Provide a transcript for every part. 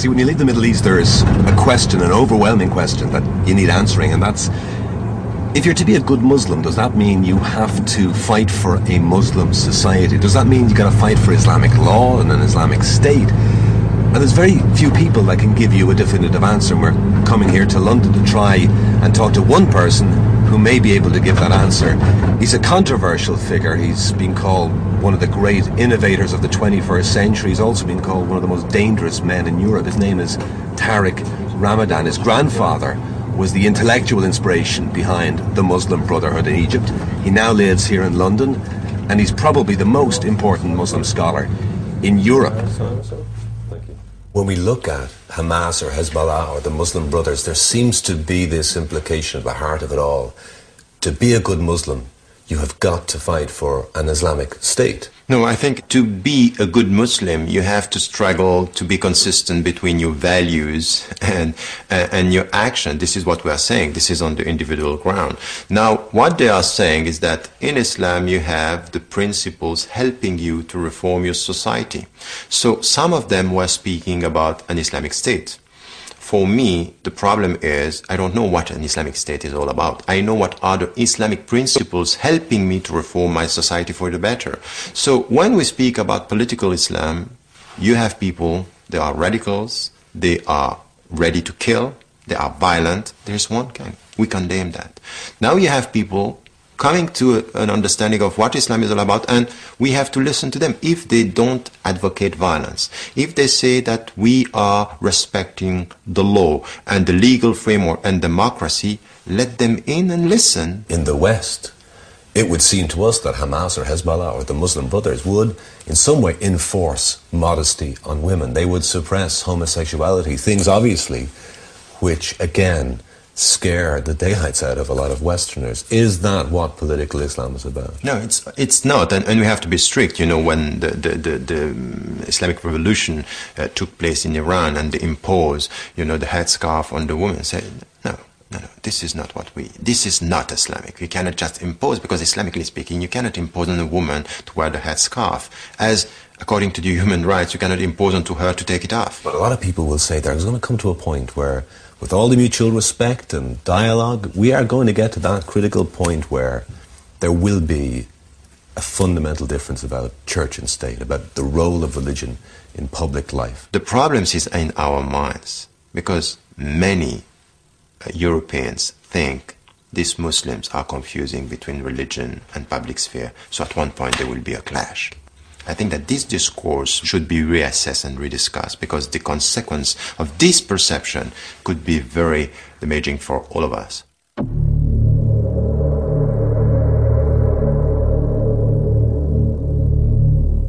See, when you leave the Middle East, there's a question, an overwhelming question that you need answering, and that's, if you're to be a good Muslim, does that mean you have to fight for a Muslim society? Does that mean you got to fight for Islamic law and an Islamic state? And there's very few people that can give you a definitive answer. And we're coming here to London to try and talk to one person who may be able to give that answer. He's a controversial figure. He's been called one of the great innovators of the 21st century. He's also been called one of the most dangerous men in Europe. His name is Tariq Ramadan. His grandfather was the intellectual inspiration behind the Muslim Brotherhood in Egypt. He now lives here in London, and he's probably the most important Muslim scholar in Europe. When we look at Hamas or Hezbollah or the Muslim Brothers, there seems to be this implication at the heart of it all. To be a good Muslim, you have got to fight for an Islamic state. No, I think to be a good Muslim, you have to struggle to be consistent between your values and your action. This is what we are saying. This is on the individual ground. Now, what they are saying is that in Islam, you have the principles helping you to reform your society. So some of them were speaking about an Islamic state. For me, the problem is I don't know what an Islamic state is all about. I know what are the Islamic principles helping me to reform my society for the better. So when we speak about political Islam, you have people, they are radicals, they are ready to kill, they are violent. There's one kind. We condemn that. Now you have people coming to an understanding of what Islam is all about, and we have to listen to them. If they don't advocate violence, if they say that we are respecting the law and the legal framework and democracy, let them in and listen. In the West, it would seem to us that Hamas or Hezbollah or the Muslim Brothers would in some way enforce modesty on women. They would suppress homosexuality, things obviously which again scare the daylights out of a lot of Westerners. Is that what political Islam is about? No, it's not, and we have to be strict. You know, when the Islamic Revolution took place in Iran and they imposed, you know, the headscarf on the woman, said, no, this is not this is not Islamic. We cannot just impose, because Islamically speaking, you cannot impose on a woman to wear the headscarf. As according to the human rights, you cannot impose onto her to take it off. But a lot of people will say there's going to come to a point where, with all the mutual respect and dialogue, we are going to get to that critical point where there will be a fundamental difference about church and state, about the role of religion in public life. The problem is in our minds, because many Europeans think these Muslims are confusing between religion and public sphere, so at one point there will be a clash. I think that this discourse should be reassessed and rediscussed, because the consequence of this perception could be very damaging for all of us.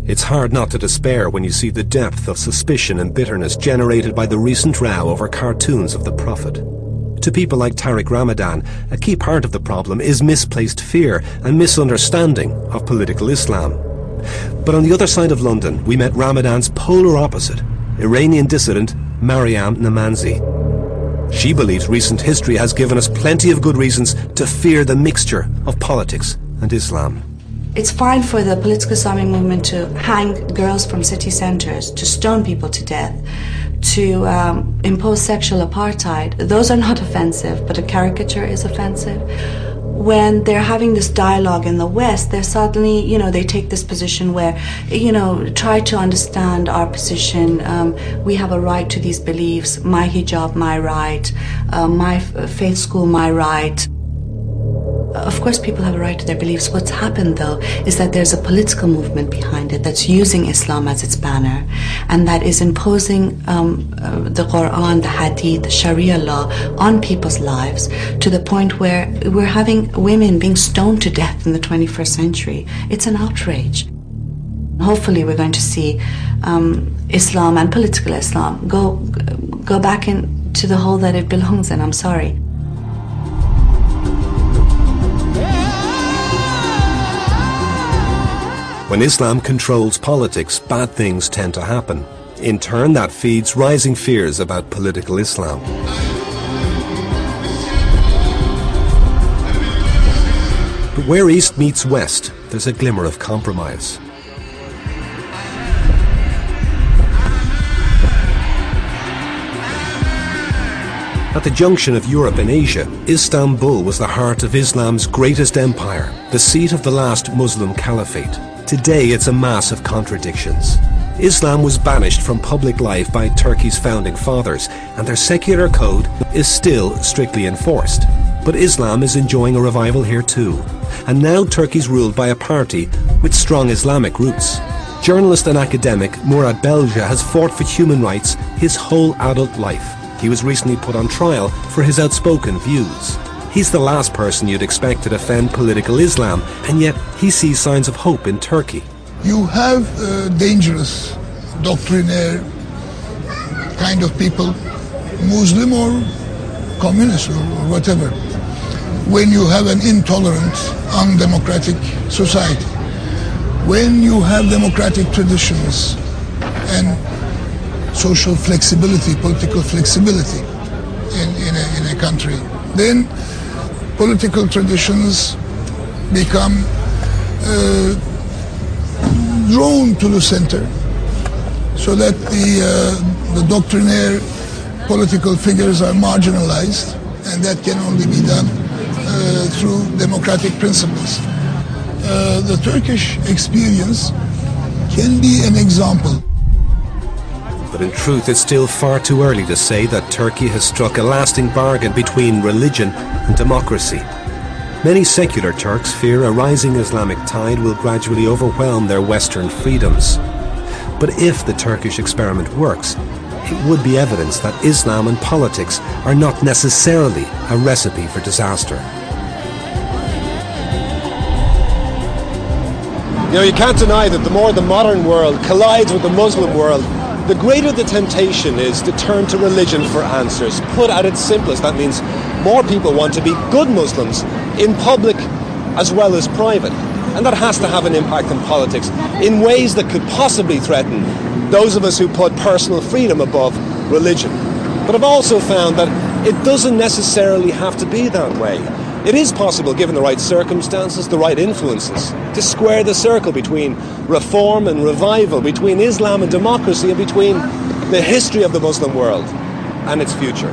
It's hard not to despair when you see the depth of suspicion and bitterness generated by the recent row over cartoons of the Prophet. To people like Tariq Ramadan, a key part of the problem is misplaced fear and misunderstanding of political Islam. But on the other side of London, we met Ramadan's polar opposite, Iranian dissident Maryam Namanzi. She believes recent history has given us plenty of good reasons to fear the mixture of politics and Islam. It's fine for the political Islamic movement to hang girls from city centres, to stone people to death, to impose sexual apartheid. Those are not offensive, but a caricature is offensive. When they're having this dialogue in the West, they're suddenly, you know, they take this position where, you know, try to understand our position. We have a right to these beliefs. My hijab, my right. My faith school, my right. Of course, people have a right to their beliefs. What's happened, though, is that there's a political movement behind it that's using Islam as its banner, and that is imposing the Quran, the Hadith, the Sharia law on people's lives to the point where we're having women being stoned to death in the 21st century. It's an outrage. Hopefully, we're going to see Islam and political Islam go back into the hole that it belongs in. I'm sorry. When Islam controls politics, bad things tend to happen. In turn, that feeds rising fears about political Islam. But where East meets West, there's a glimmer of compromise. At the junction of Europe and Asia, Istanbul was the heart of Islam's greatest empire, the seat of the last Muslim caliphate. Today it's a mass of contradictions. Islam was banished from public life by Turkey's founding fathers, and their secular code is still strictly enforced. But Islam is enjoying a revival here too, and now Turkey's ruled by a party with strong Islamic roots. Journalist and academic Murat Belja has fought for human rights his whole adult life. He was recently put on trial for his outspoken views. He's the last person you'd expect to defend political Islam, and yet he sees signs of hope in Turkey. You have dangerous, doctrinaire kind of people, Muslim or communist or whatever, when you have an intolerant, undemocratic society. When you have democratic traditions and social flexibility, political flexibility in a country, then political traditions become drawn to the center, so that the doctrinaire political figures are marginalized, and that can only be done through democratic principles. The Turkish experience can be an example. But in truth, it's still far too early to say that Turkey has struck a lasting bargain between religion and democracy. Many secular Turks fear a rising Islamic tide will gradually overwhelm their Western freedoms. But if the Turkish experiment works, it would be evidence that Islam and politics are not necessarily a recipe for disaster. You can't deny that the more the modern world collides with the Muslim world, the greater the temptation is to turn to religion for answers. Put at its simplest, that means more people want to be good Muslims in public as well as private. And that has to have an impact on politics in ways that could possibly threaten those of us who put personal freedom above religion. But I've also found that it doesn't necessarily have to be that way. It is possible, given the right circumstances, the right influences, to square the circle between reform and revival, between Islam and democracy, and between the history of the Muslim world and its future.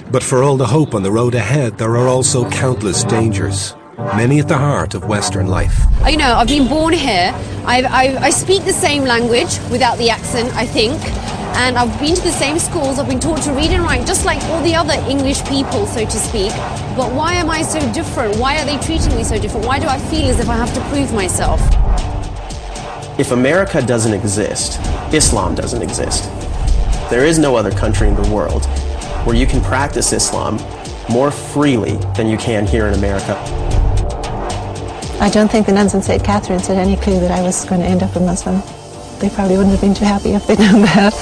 But for all the hope on the road ahead, there are also countless dangers, many at the heart of Western life. I've been born here. I speak the same language without the accent, I think. And I've been to the same schools. I've been taught to read and write just like all the other English people, so to speak. But why am I so different? Why are they treating me so different? Why do I feel as if I have to prove myself? If America doesn't exist, Islam doesn't exist. There is no other country in the world where you can practice Islam more freely than you can here in America. I don't think the nuns in St. Catherine's had any clue that I was going to end up a Muslim. They probably wouldn't have been too happy if they'd known that.